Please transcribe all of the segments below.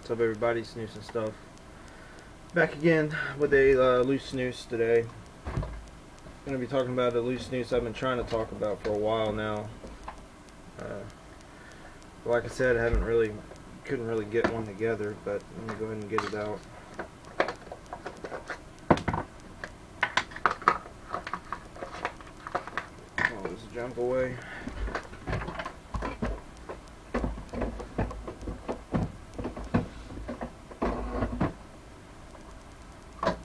What's up, everybody? Snus and stuff. Back again with a loose snus today. I'm going to be talking about a loose snus I've been trying to talk about for a while now. Like I said, I couldn't really get one together, but let me go ahead and get it out. All this junk away.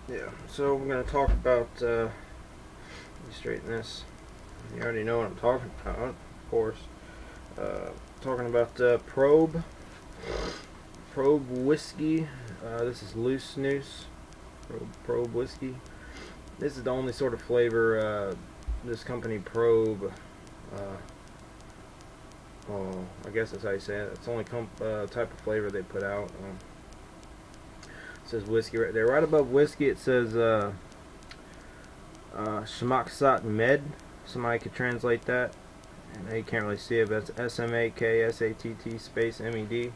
Yeah, so we're going to talk about, let me straighten this. You already know what I'm talking about, of course. Talking about Probe whiskey. This is loose snus. Probe whiskey. This is the only sort of flavor this company Probe, well, I guess that's how you say it. It's the only type of flavor they put out. It says whiskey right there. Right above whiskey it says Schmacksat Med. Somebody could translate that. And you can't really see it, but it's SMAKSATT space MED.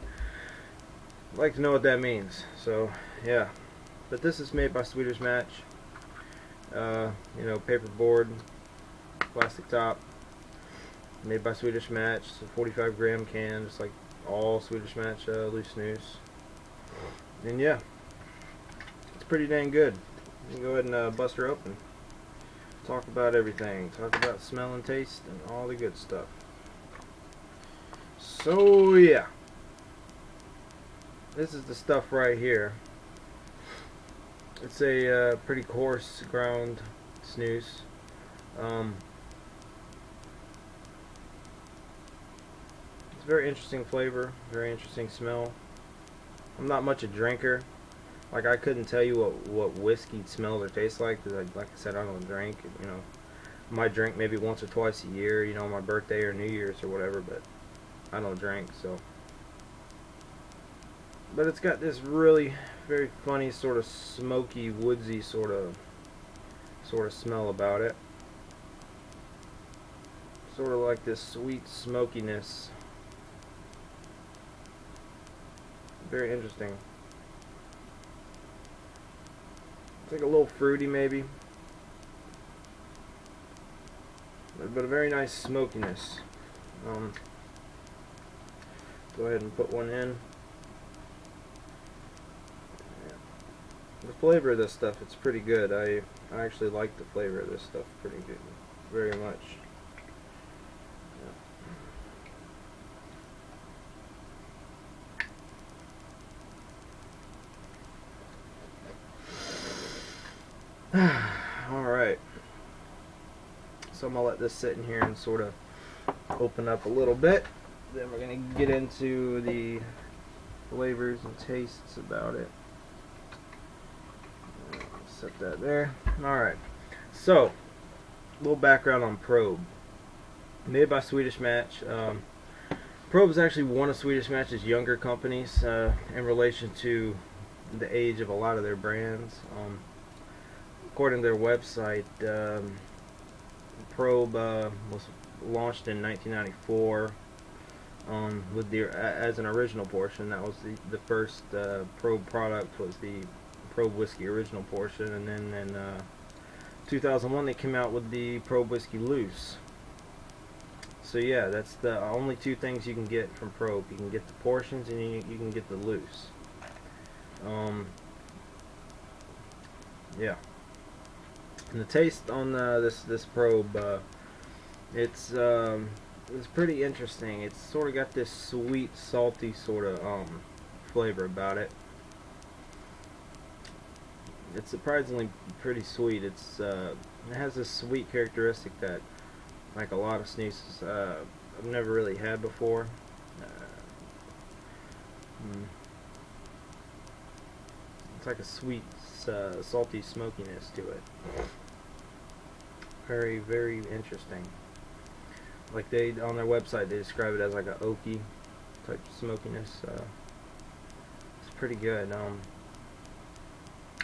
I'd like to know what that means. So yeah, but this is made by Swedish Match. You know, paperboard, plastic top, made by Swedish Match. It's a 45 gram can, just like all Swedish Match loose snus. And yeah, it's pretty dang good. You can go ahead and bust her open. Talk about everything. Talk about smell and taste and all the good stuff. So yeah, this is the stuff right here. It's a pretty coarse ground snus. It's a very interesting flavor, very interesting smell. I'm not much a drinker. Like, I couldn't tell you what whiskey smells or tastes like, because like I said, I don't drink. You know, I might drink maybe once or twice a year, you know, on my birthday or New Year's or whatever, but I don't drink. So, but it's got this really very funny sort of smoky, woodsy sort of smell about it. Sort of like this sweet smokiness. Very interesting. It's like a little fruity maybe, but a very nice smokiness. Go ahead and put one in. The flavor of this stuff, it's pretty good. I actually like the flavor of this stuff pretty good, very much. Alright, so I'm going to let this sit in here and sort of open up a little bit. Then we're going to get into the flavors and tastes about it. Set that there. Alright, so a little background on Probe. Made by Swedish Match. Probe is actually one of Swedish Match's younger companies in relation to the age of a lot of their brands. According to their website, Probe was launched in 1994 with as an original portion. That was the first Probe product, was the Probe Whiskey original portion, and then in 2001 they came out with the Probe Whiskey Loose. So yeah, that's the only two things you can get from Probe. You can get the portions and you can get the loose. Yeah. And the taste on this Probe, it's pretty interesting. It's sort of got this sweet, salty sort of flavor about it. It's surprisingly pretty sweet. It has this sweet characteristic that, like a lot of snuses, I've never really had before. It's like a sweet, salty smokiness to it. Very, very interesting. Like on their website, they describe it as like an oaky type smokiness. It's pretty good.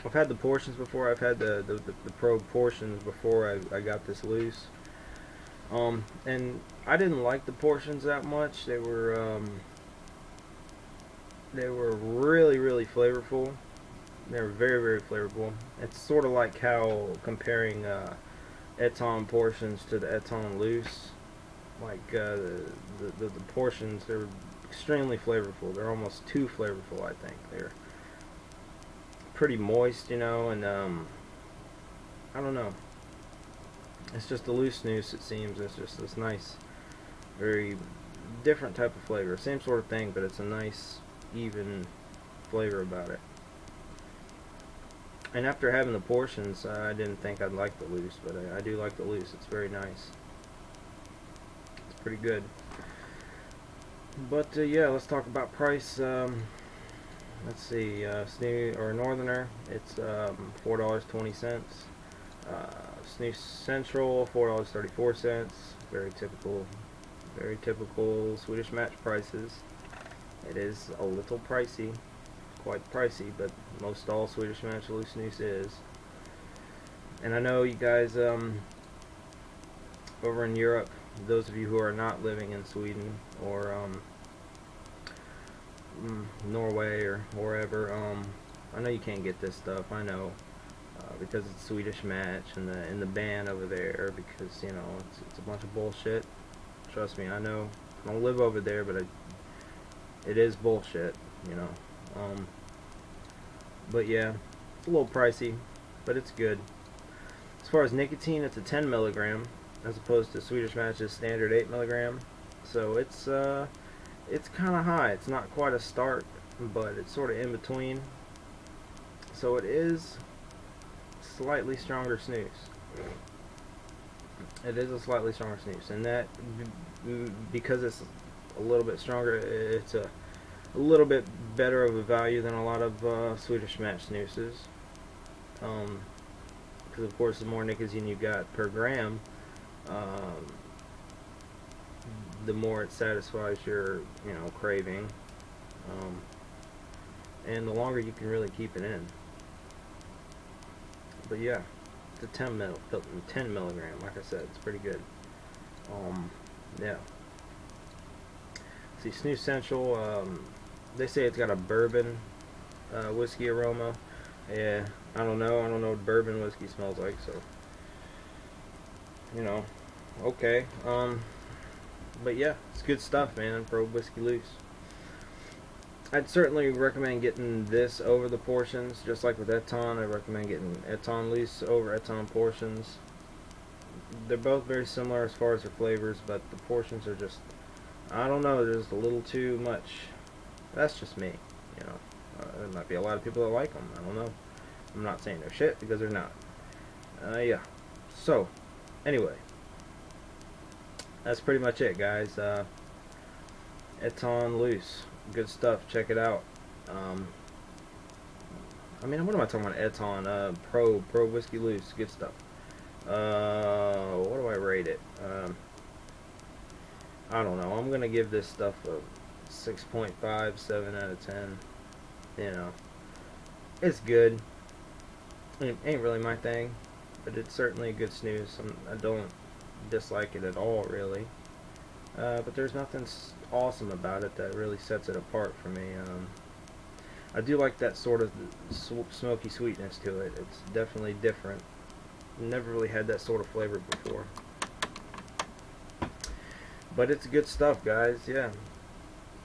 I've had the portions before. I've had the Probe portions before I got this loose. And I didn't like the portions that much. They were They were really, really flavorful. They were very, very flavorful. It's sort of like how comparing Eton portions to the Eton loose. Like the portions, they're extremely flavorful. They're almost too flavorful, I think. They're pretty moist, you know, and I don't know. It's just a loose snus, it seems. It's just this nice, very different type of flavor. Same sort of thing, but it's a nice, even flavor about it. And after having the portions, I didn't think I'd like the loose, but I do like the loose. It's very nice. It's pretty good. But yeah, let's talk about price. Let's see, Snus or Northerner, it's $4.20. Snus Central, $4.34. Very typical Swedish Match prices. It is a little pricey, quite pricey, but most all Swedish Match loose snus is. And I know you guys over in Europe, those of you who are not living in Sweden or Norway or wherever, I know you can't get this stuff. I know because it's Swedish Match and the ban over there, because you know it's a bunch of bullshit. Trust me, I know. I don't live over there, but it is bullshit, you know. But yeah, it's a little pricey, but it's good. As far as nicotine, it's a 10 milligram as opposed to Swedish Match's standard 8 milligram. So it's kind of high. It's not quite a start, but it's sort of in between. So it is slightly stronger snus. It is a slightly stronger snus, and that because it's a little bit stronger, it's a little bit better of a value than a lot of Swedish Match snoozes. Because of course, the more nicotine you got per gram, the more it satisfies your, you know, craving, and the longer you can really keep it in. But yeah, it's a 10 milligram. Like I said, it's pretty good. Yeah. See, Snus Central, they say it's got a bourbon whiskey aroma. Yeah, I don't know what bourbon whiskey smells like, so you know, okay. But yeah, it's good stuff, man, for whiskey loose. I'd certainly recommend getting this over the portions, just like with Eton. I recommend getting Eton loose over Eton portions. They're both very similar as far as their flavors, but the portions are just, I don't know, there's a little too much. That's just me, you know. There might be a lot of people that like them. I don't know. I'm not saying they're shit, because they're not. Yeah. So, anyway, that's pretty much it, guys. Eton loose, good stuff. Check it out. I mean, what am I talking about? Eton Pro whiskey loose, good stuff. What do I rate it? I don't know. I'm gonna give this stuff a 6.5, 7 out of 10. You know, it's good. It ain't really my thing, but it's certainly a good snooze. I don't dislike it at all, really. But there's nothing awesome about it that really sets it apart for me. I do like that sort of smoky sweetness to it. It's definitely different. Never really had that sort of flavor before. But it's good stuff, guys. Yeah.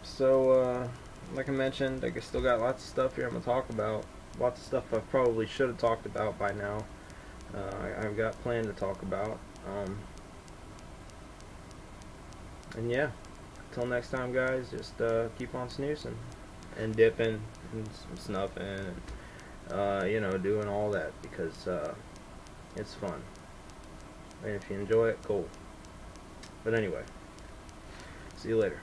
So, like I mentioned, I still got lots of stuff here I'm going to talk about. Lots of stuff I probably should have talked about by now. I've got planned to talk about. And yeah, until next time, guys, just keep on snoozing and dipping and snuffing and, you know, doing all that, because it's fun. And if you enjoy it, cool. But anyway, see you later.